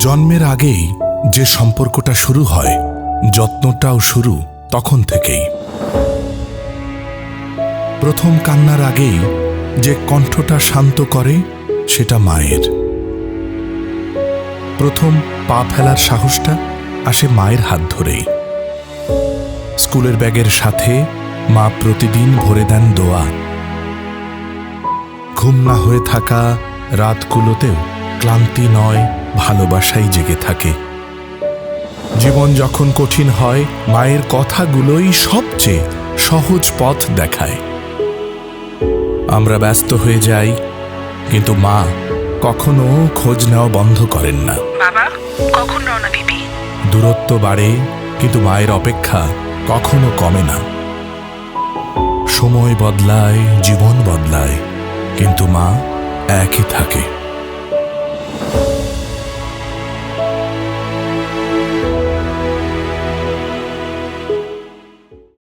জন্মের আগেই যে সম্পর্কটা শুরু হয়, যত্নটাও শুরু তখন থেকেই। প্রথম কান্নার আগেই যে কণ্ঠটা শান্ত করে সেটা মায়ের। প্রথম পা ফেলার সাহসটা আসে মায়ের হাত ধরেই। স্কুলের ব্যাগের সাথে মা প্রতিদিন ভরে দেন দোয়া। ঘুম না হয়ে থাকা রাতগুলোতেও ক্লান্তি নয়, ভালোবাসাই জেগে থাকে। জীবন যখন কঠিন হয়, মায়ের কথাগুলোই সবচেয়ে সহজ পথ দেখায়। আমরা ব্যস্ত হয়ে যাই, কিন্তু মা কখনো খোঁজ নেওয়া বন্ধ করেন না। বাবা, কখন রওনা দিবি? দূরত্ব বাড়ে, কিন্তু মায়ের অপেক্ষা কখনো কমে না। সময় বদলায়, জীবন বদলায়, কিন্তু মা একই থাকে।